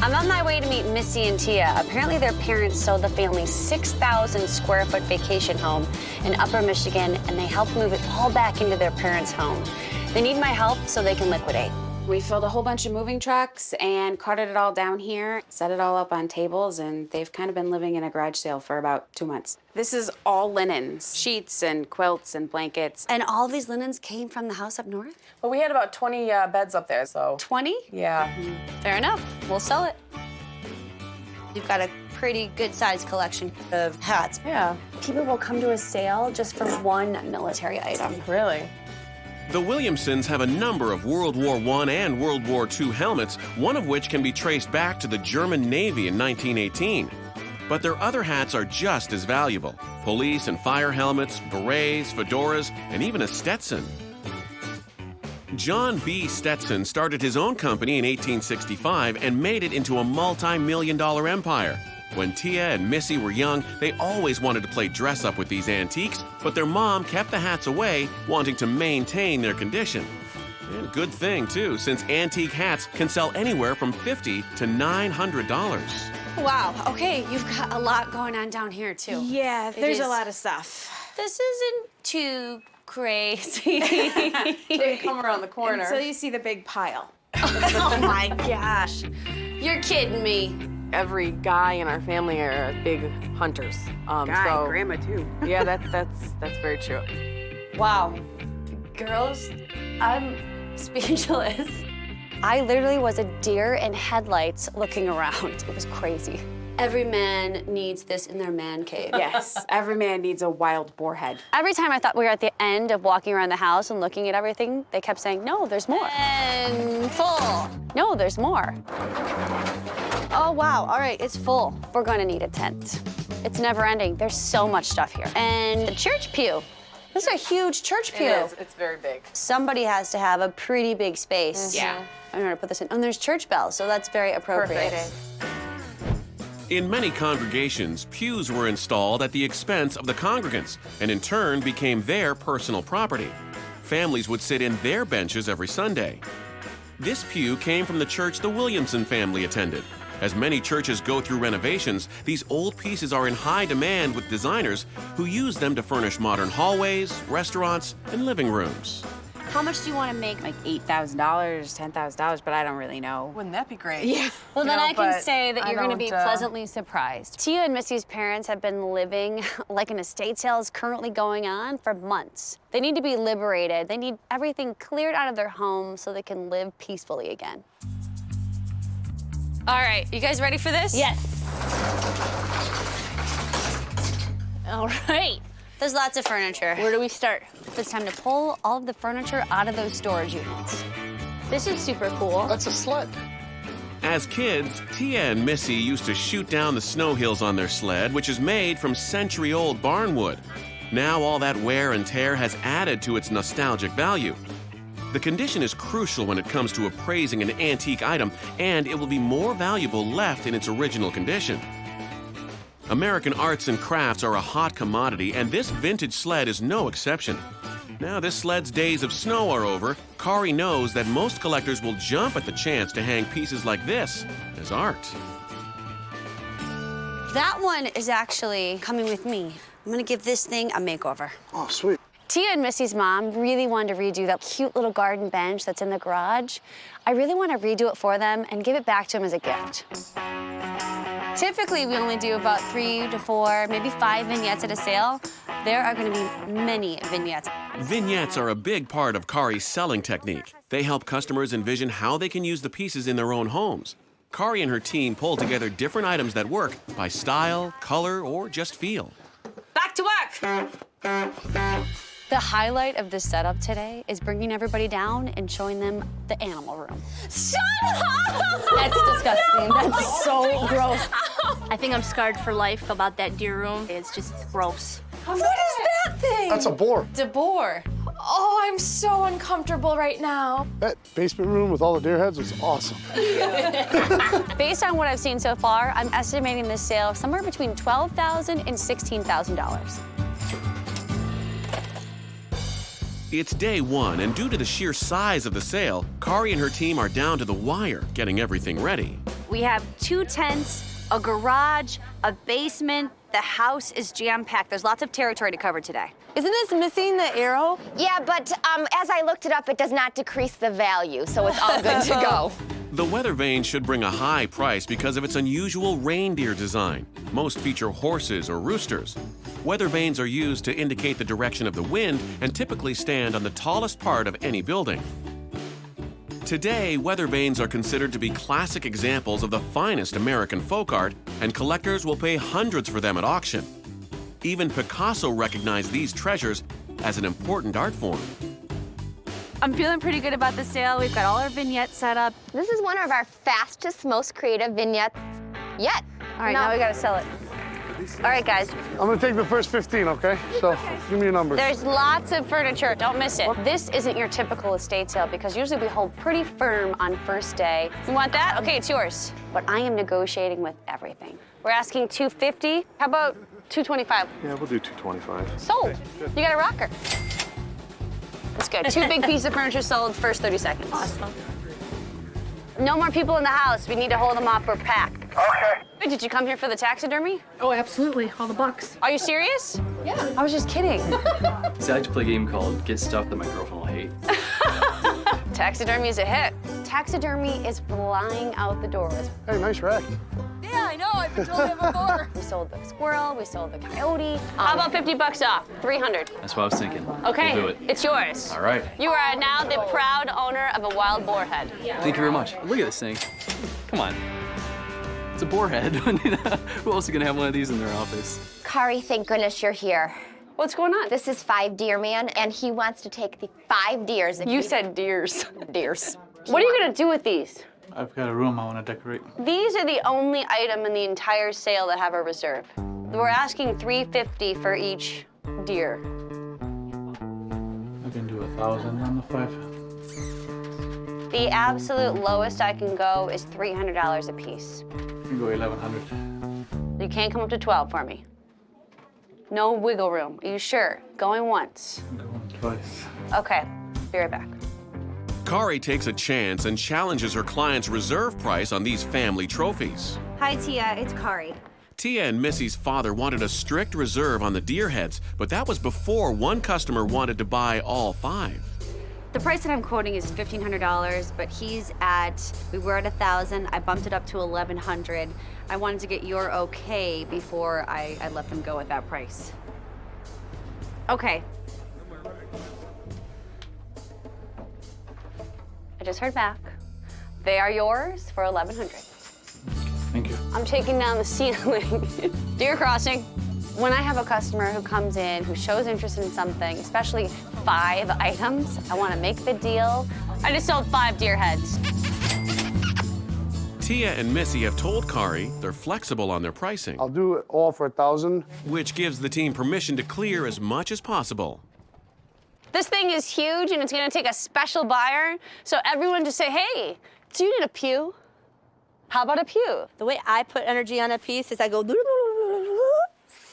I'm on my way to meet Missy and Tia. Apparently their parents sold the family's 6,000 square foot vacation home in Upper Michigan, and they helped move it all back into their parents' home. They need my help so they can liquidate. We filled a whole bunch of moving trucks and carted it all down here, set it all up on tables, and they've kind of been living in a garage sale for about 2 months. This is all linens, sheets and quilts and blankets. And all these linens came from the house up north? Well, we had about 20 beds up there, so. 20? Yeah. Fair enough. We'll sell it. You've got a pretty good-sized collection of hats. Yeah. People will come to a sale just for one military item. Really? The Williamsons have a number of World War I and World War II helmets, one of which can be traced back to the German Navy in 1918. But their other hats are just as valuable. Police and fire helmets, berets, fedoras, and even a Stetson. John B. Stetson started his own company in 1865 and made it into a multi-million-dollar empire. When Tia and Missy were young, they always wanted to play dress-up with these antiques, but their mom kept the hats away, wanting to maintain their condition. And good thing, too, since antique hats can sell anywhere from $50 to $900. Wow, okay, you've got a lot going on down here, too. Yeah, there's a lot of stuff. This isn't too crazy. So you come around the corner. Until you see the big pile. Oh, my gosh. You're kidding me. Every guy in our family are big hunters. Grandma, too. Yeah, that's very true. Wow. Girls, I'm speechless. I literally was a deer in headlights looking around. It was crazy. Every man needs this in their man cave. Yes, every man needs a wild boar head. Every time I thought we were at the end of walking around the house and looking at everything, they kept saying, no, there's more. And full. No, there's more. Oh, wow, all right, it's full. We're gonna need a tent. It's never ending. There's so much stuff here. And the church pew. This is a huge church pew. It is, it's very big. Somebody has to have a pretty big space. Yeah. I don't know how to put this in. And there's church bells, so that's very appropriate. Perfect. In many congregations, pews were installed at the expense of the congregants, and in turn became their personal property. Families would sit in their benches every Sunday. This pew came from the church the Williamson family attended. As many churches go through renovations, these old pieces are in high demand with designers who use them to furnish modern hallways, restaurants, and living rooms. How much do you want to make? Like $8,000, $10,000, but I don't really know. Wouldn't that be great? Yeah. Well, then You know, I can but say that I you're going to be don't, pleasantly surprised. Tia and Missy's parents have been living like an estate sale is currently going on for months. They need to be liberated. They need everything cleared out of their home so they can live peacefully again. All right, you guys ready for this? Yes. All right. There's lots of furniture. Where do we start? It's time to pull all of the furniture out of those storage units. This is super cool. That's a sled. As kids, Tia and Missy used to shoot down the snow hills on their sled, which is made from century-old barn wood. Now all that wear and tear has added to its nostalgic value. The condition is crucial when it comes to appraising an antique item, and it will be more valuable left in its original condition. American arts and crafts are a hot commodity, and this vintage sled is no exception. Now this sled's days of snow are over, Cari knows that most collectors will jump at the chance to hang pieces like this as art. That one is actually coming with me. I'm gonna give this thing a makeover. Oh, sweet. Tia and Missy's mom really wanted to redo that cute little garden bench that's in the garage. I really want to redo it for them and give it back to them as a gift. Typically, we only do about 3 to 4, maybe 5 vignettes at a sale. There are going to be many vignettes. Vignettes are a big part of Cari's selling technique. They help customers envision how they can use the pieces in their own homes. Cari and her team pull together different items that work by style, color, or just feel. Back to work! The highlight of this setup today is bringing everybody down and showing them the animal room. Shut up! That's disgusting. That's so gross. I think I'm scarred for life about that deer room. It's just gross. What is that thing? That's a boar. The boar. Oh, I'm so uncomfortable right now. That basement room with all the deer heads was awesome. Based on what I've seen so far, I'm estimating this sale somewhere between $12,000 and $16,000. It's day one, and due to the sheer size of the sale, Cari and her team are down to the wire, getting everything ready. We have 2 tents, a garage, a basement. The house is jam-packed. There's lots of territory to cover today. Isn't this missing the arrow? Yeah, but as I looked it up, it does not decrease the value, so it's all good to go. The weather vane should bring a high price because of its unusual reindeer design. Most feature horses or roosters. Weather vanes are used to indicate the direction of the wind and typically stand on the tallest part of any building. Today, weather vanes are considered to be classic examples of the finest American folk art, and collectors will pay hundreds for them at auction. Even Picasso recognized these treasures as an important art form. I'm feeling pretty good about the sale. We've got all our vignettes set up. This is one of our fastest, most creative vignettes yet. All right, now we gotta sell it. All right, guys. I'm gonna take the first 15, okay? So give me your numbers. There's lots of furniture. Don't miss it. This isn't your typical estate sale because usually we hold pretty firm on first day. You want that? Okay, it's yours. But I am negotiating with everything. We're asking $250. How about $225? Yeah, we'll do 225. Sold. You got a rocker. That's good. 2 big pieces of furniture sold first 30 seconds. Awesome. No more people in the house. We need to hold them off. We're packed. Okay. Wait, did you come here for the taxidermy? Oh, absolutely. All the bucks. Are you serious? Yeah. I was just kidding. See, I like to play a game called Get Stuff That My Girlfriend Will Hate. Taxidermy is a hit. Taxidermy is flying out the doors. Hey, nice rack. Yeah, I know. I've been told that before. We sold the squirrel, we sold the coyote. How about 50 bucks off? 300. That's what I was thinking. Okay, We'll do it. it's yours. All right. You are now the proud owner of a wild boar head. Thank you very much. Look at this thing. Come on. It's a boar head. Who else is gonna have one of these in their office? Cari, thank goodness you're here. What's going on? This is 5 Deer Man, and he wants to take the 5 deers. You said deers. deers. What are you gonna do with these? I've got a room I want to decorate. These are the only item in the entire sale that have a reserve. We're asking $350 for each deer. I can do 1,000 on the 5. The absolute lowest I can go is $300 a piece. I can go 1,100. You can't come up to 12 for me. No wiggle room. Are you sure? Going once. Going twice. Okay, be right back. Cari takes a chance and challenges her client's reserve price on these family trophies. Hi, Tia. It's Cari. Tia and Missy's father wanted a strict reserve on the deer heads, but that was before one customer wanted to buy all 5. The price that I'm quoting is $1,500, but we were at 1,000. I bumped it up to 1,100. I wanted to get your okay before I let them go at that price. Okay. I just heard back. They are yours for 1,100. Thank you. I'm taking down the ceiling. Deer crossing. When I have a customer who comes in, who shows interest in something, especially 5 items, I want to make the deal. I just sold 5 deer heads. Tia and Missy have told Cari they're flexible on their pricing, I'll do it all for 1,000. which gives the team permission to clear as much as possible. This thing is huge, and it's going to take a special buyer. So everyone just say, hey, do you need a pew? How about a pew? The way I put energy on a piece is I go,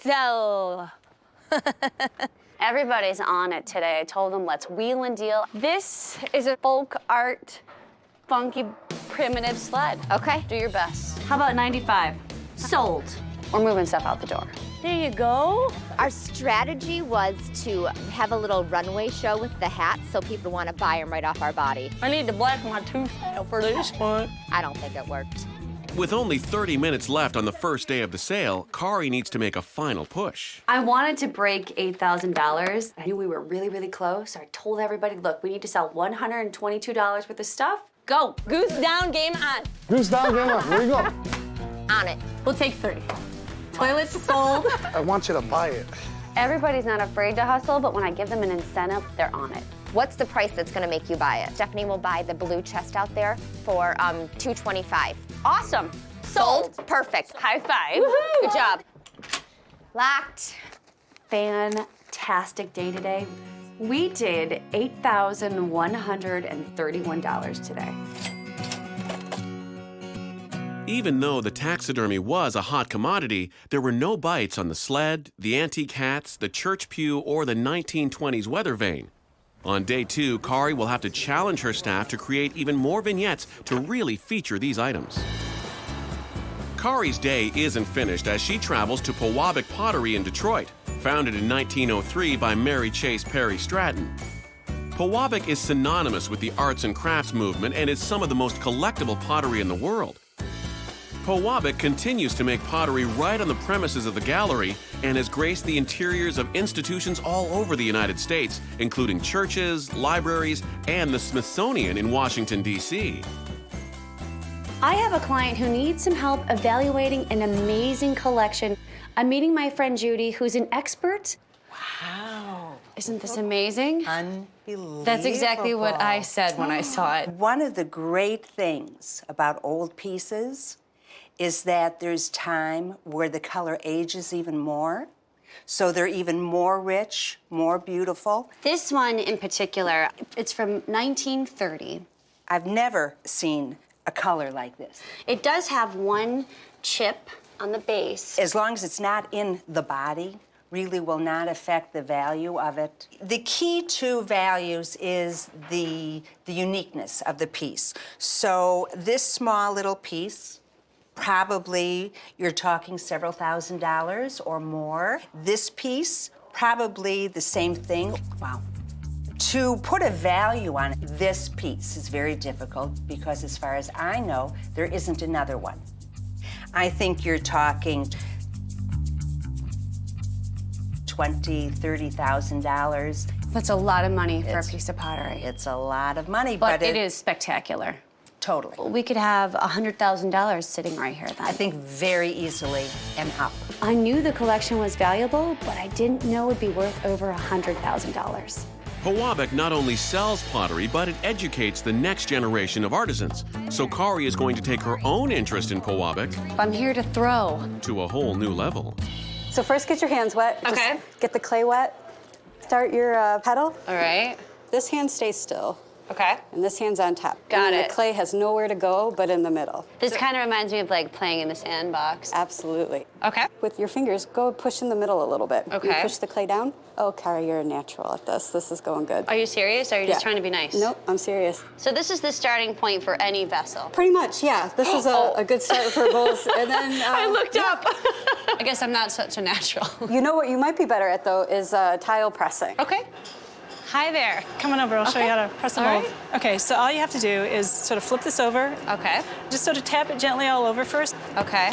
so. Everybody's on it today. I told them, let's wheel and deal. This is a folk art, funky, primitive sled. Okay. Do your best. How about 95? Sold. We're moving stuff out the door. There you go. Our strategy was to have a little runway show with the hats so people want to buy them right off our body. I need to black my tooth out for this one. I don't think it worked. With only 30 minutes left on the first day of the sale, Cari needs to make a final push. I wanted to break $8,000. I knew we were really, really close. So I told everybody, look, we need to sell $122 worth of stuff. Go. Goose down, game on. Goose down, game on. Where you go? On it. We'll take 30. Toilets sold. I want you to buy it. Everybody's not afraid to hustle, but when I give them an incentive, they're on it. What's the price that's going to make you buy it? Stephanie will buy the blue chest out there for $225. Awesome. Sold. Perfect. High five. Good job. Locked. Fantastic day today. We did $8,131 today. Even though the taxidermy was a hot commodity, there were no bites on the sled, the antique hats, the church pew, or the 1920s weather vane. On day 2, Cari will have to challenge her staff to create even more vignettes to really feature these items. Cari's day isn't finished as she travels to Pewabic Pottery in Detroit, founded in 1903 by Mary Chase Perry Stratton. Pewabic is synonymous with the arts and crafts movement and is some of the most collectible pottery in the world. Pewabic continues to make pottery right on the premises of the gallery and has graced the interiors of institutions all over the United States, including churches, libraries, and the Smithsonian in Washington, D.C. I have a client who needs some help evaluating an amazing collection. I'm meeting my friend Judy, who's an expert. Wow. Isn't this amazing? Unbelievable. That's exactly what I said when I saw it. One of the great things about old pieces is that there's time where the color ages even more. So they're even more rich, more beautiful. This one in particular, it's from 1930. I've never seen a color like this. It does have one chip on the base. As long as it's not in the body, really will not affect the value of it. The key to values is the uniqueness of the piece. So this small little piece, probably you're talking several $1,000s or more. This piece, probably the same thing. Wow. To put a value on this piece is very difficult because as far as I know, there isn't another one. I think you're talking $20,000, $30,000. That's a lot of money for a piece of pottery. It's a lot of money, But it is spectacular. Totally. We could have $100,000 sitting right here then. I think very easily and up. I knew the collection was valuable, but I didn't know it'd be worth over $100,000. Pewabic not only sells pottery, but it educates the next generation of artisans. So Cari is going to take her own interest in Pewabic I'm here to throw. to a whole new level. So first get your hands wet. Okay. Just get the clay wet. Start your pedal. All right. This hand stays still, Okay. and this hand's on top. Got and it. The clay has nowhere to go but in the middle. This kind of reminds me of like playing in the sandbox. Absolutely. Okay. With your fingers, go push in the middle a little bit. Okay. You push the clay down. Oh, Cari, you're a natural at this. This is going good. Are you serious? Or are you just Yeah. trying to be nice? Nope, I'm serious. So this is the starting point for any vessel. Pretty much, yeah. This is a good start for both. And then I looked up. I guess I'm not such a natural. You know what you might be better at though is tile pressing. Okay. Hi there. Come on over, I'll show you how to press a All mold. right. Okay, so all you have to do is sort of flip this over. Okay. Just sort of tap it gently all over first. Okay.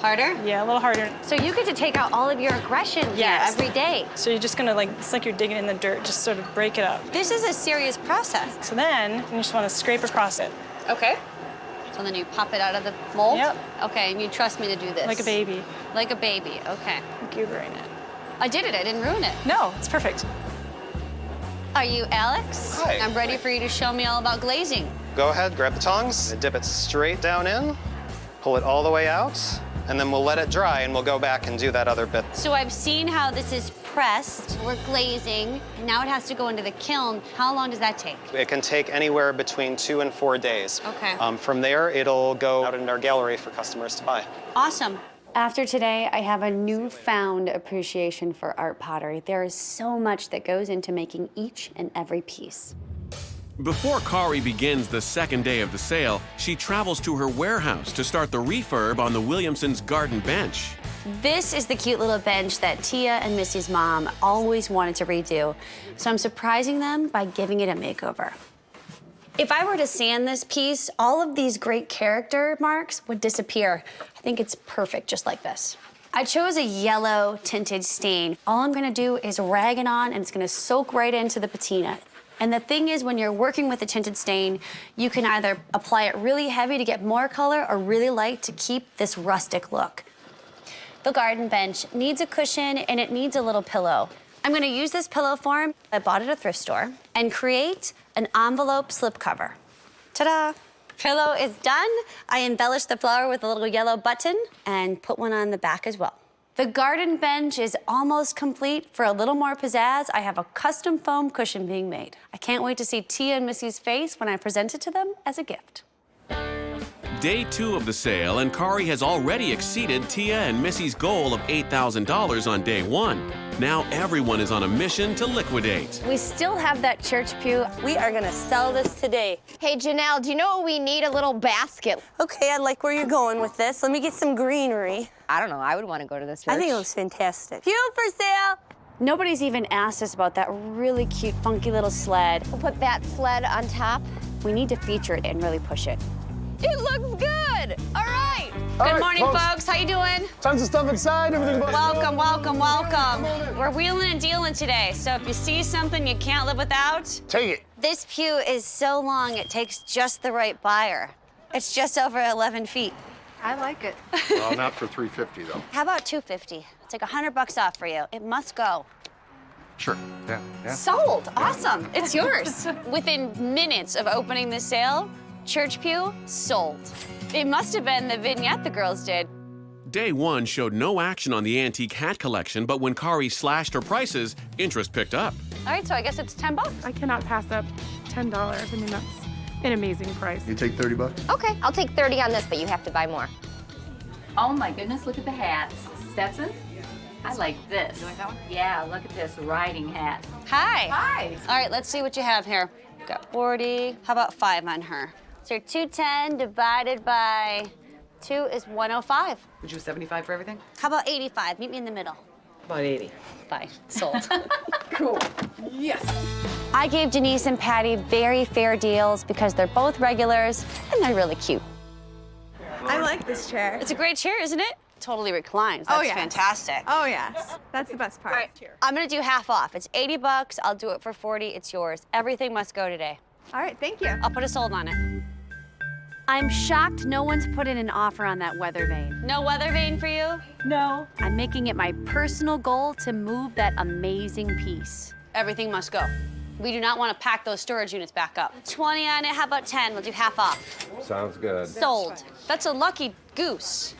Harder? Yeah, a little harder. So you get to take out all of your aggression Yes. here every day. So you're just gonna it's like you're digging in the dirt, just sort of break it up. This is a serious process. So then you just wanna scrape across it. Okay. So then you pop it out of the mold? Yep. Okay, and you trust me to do this? Like a baby. Like a baby, okay. Like you're doing it. I did it, I didn't ruin it. No, it's perfect. Are you Alex? Hi. I'm ready for you to show me all about glazing. Go ahead, grab the tongs, dip it straight down in, pull it all the way out, and then we'll let it dry and we'll go back and do that other bit. So I've seen how this is pressed. We're glazing. Now it has to go into the kiln. How long does that take? It can take anywhere between 2 and 4 days. Okay. From there, it'll go out in our gallery for customers to buy. Awesome. After today, I have a newfound appreciation for art pottery. There is so much that goes into making each and every piece. Before Cari begins the second day of the sale, she travels to her warehouse to start the refurb on the Williamsons' garden bench. This is the cute little bench that Tia and Missy's mom always wanted to redo, so I'm surprising them by giving it a makeover. If I were to sand this piece, all of these great character marks would disappear. I think it's perfect just like this. I chose a yellow tinted stain. All I'm gonna do is rag it on and it's gonna soak right into the patina. And the thing is, when you're working with a tinted stain, you can either apply it really heavy to get more color or really light to keep this rustic look. The garden bench needs a cushion and it needs a little pillow. I'm gonna use this pillow form I bought at a thrift store and create an envelope slipcover. Ta-da! Pillow is done. I embellished the flower with a little yellow button and put one on the back as well. The garden bench is almost complete. For a little more pizzazz, I have a custom foam cushion being made. I can't wait to see Tia and Missy's face when I present it to them as a gift. Day 2 of the sale, and Cari has already exceeded Tia and Missy's goal of $8,000 on day 1. Now everyone is on a mission to liquidate. We still have that church pew. We are gonna sell this today. Hey, Janelle, do you know what we need? A little basket. Okay, I like where you're going with this. Let me get some greenery. I don't know. I would want to go to this church. I think it looks fantastic. Pew for sale. Nobody's even asked us about that really cute, funky little sled. We'll put that sled on top. We need to feature it and really push it. It looks good. All right. Good morning, folks. How you doing? Tons of stuff inside, everything but... Welcome, welcome, welcome. We're wheeling and dealing today, so if you see something you can't live without, take it. This pew is so long, it takes just the right buyer. It's just over 11 feet. I like it. Well, not for $350 though. How about $250? I'll take $100 off for you. It must go. Sure. Yeah. Sold. Awesome. It's yours. Within minutes of opening the sale, church pew sold. It must have been the vignette the girls did. Day one showed no action on the antique hat collection, but when Cari slashed her prices, interest picked up. All right, so I guess it's $10. I cannot pass up $10. I mean, that's an amazing price. You take 30 bucks? Okay, I'll take 30 on this, but you have to buy more. Oh my goodness, look at the hats. Stetson? I like this. You like that one? Yeah, look at this riding hat. Hi. Hi. All right, let's see what you have here. Got 40. How about 5 on her? So your 210 divided by 2 is 105. Would you 75 for everything? How about 85? Meet me in the middle. About 80. Fine, sold. Cool. Yes. I gave Denise and Patty very fair deals because they're both regulars and they're really cute. I like this chair. It's a great chair, isn't it? Totally reclines. That's fantastic. Oh, yes. That's the best part. Right. I'm gonna do half off. It's $80. I'll do it for 40. It's yours. Everything must go today. All right, thank you. I'll put a sold on it. I'm shocked no one's put in an offer on that weather vane. No weather vane for you? No. I'm making it my personal goal to move that amazing piece. Everything must go. We do not want to pack those storage units back up. 20 on it, how about 10? We'll do half off. Sounds good. Sold. That's a lucky goose.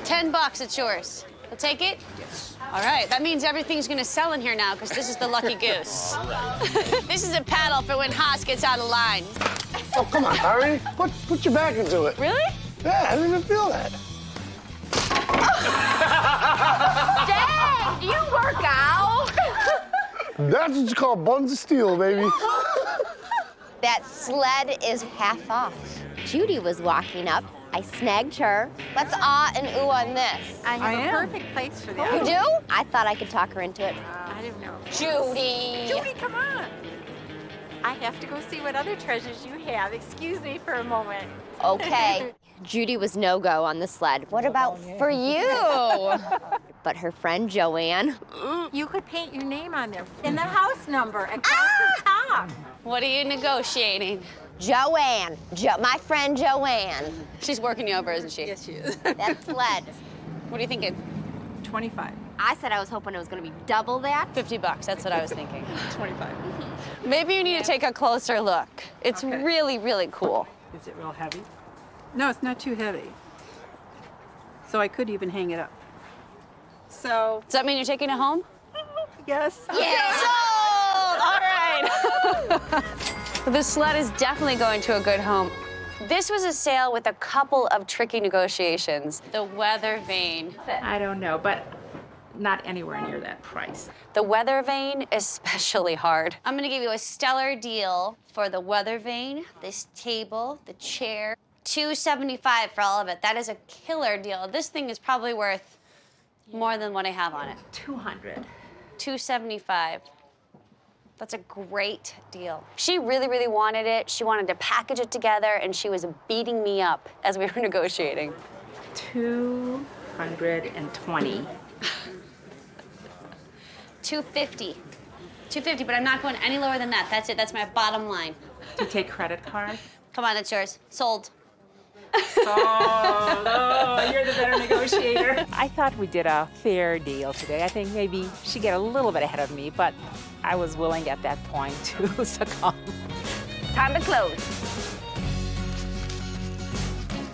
$10, it's yours. You'll take it? Yes. All right, that means everything's gonna sell in here now because this is the lucky goose. This is a paddle for when Haas gets out of line. Oh, come on, Cari. Put your back into it. Really? Yeah, I didn't even feel that. Dang, do you work out? That's what you call buns of steel, baby. That sled is half off. Judy was walking up. I snagged her. Let's ah and ooh on this. I have a perfect place for that. You do? I thought I could talk her into it. I didn't know. Judy! Judy, come on. I have to go see what other treasures you have. Excuse me for a moment. Okay. Judy was no-go on the sled. What about for you? But her friend Joanne. You could paint your name on there. And the house number across the top. What are you negotiating? Joanne. My friend Joanne. She's working you over, isn't she? Yes, she is. That sled. What are you thinking? 25. I said I was hoping it was going to be double that. $50, that's what I was thinking. 25. Maybe you need to take a closer look. It's really, really cool. Is it real heavy? No, it's not too heavy. So I could even hang it up. So. Does that mean you're taking it home? Yes. Yeah. Sold! All right. The sled is definitely going to a good home. This was a sale with a couple of tricky negotiations. The weather vane. I don't know, but not anywhere near that price. The weather vane, especially hard. I'm gonna give you a stellar deal for the weather vane, this table, the chair. $275 for all of it. That is a killer deal. This thing is probably worth more than what I have on it. 200. $275. That's a great deal. She really, really wanted it. She wanted to package it together, and she was beating me up as we were negotiating. 220. 250. 250, but I'm not going any lower than that. That's it. That's my bottom line. Do you take credit card? Come on, that's yours. Sold. Oh, you're the better negotiator. I thought we did a fair deal today. I think maybe she got a little bit ahead of me, but I was willing at that point to succumb. Time to close.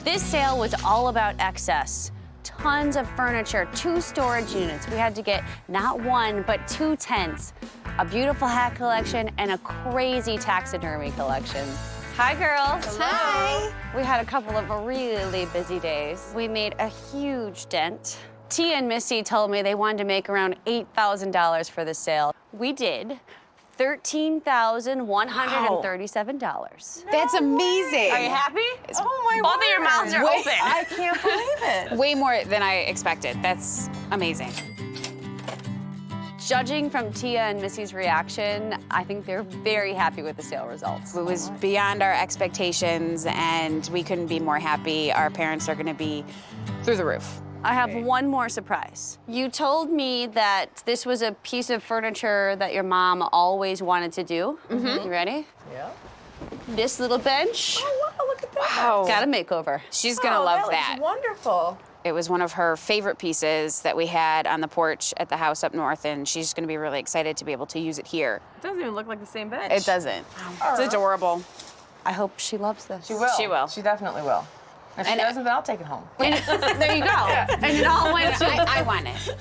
This sale was all about excess. Tons of furniture, 2 storage units. We had to get not 1, but 2 tents, a beautiful hat collection, and a crazy taxidermy collection. Hi, girls. Hello. Hi. We had a couple of really busy days. We made a huge dent Tia and Missy told me they wanted to make around $8,000 for the sale. We did $13,137. That's amazing. Are you happy? Oh my Both of your mouths are open. I can't believe it. Way more than I expected. That's amazing. Judging from Tia and Missy's reaction, I think they're very happy with the sale results. It was beyond our expectations, and we couldn't be more happy. Our parents are going to be through the roof. I have one more surprise. You told me that this was a piece of furniture that your mom always wanted to do. You ready? Yeah. This little bench. Oh, wow, look at that. Wow. Got a makeover. She's going to love that. Looks wonderful. It was one of her favorite pieces that we had on the porch at the house up north, and she's going to be really excited to be able to use it here. It doesn't even look like the same bench. It doesn't. It's adorable. I hope she loves this. She will. She will. She definitely will. If she doesn't, then I'll take it home. There you go. And it all went to... I want it.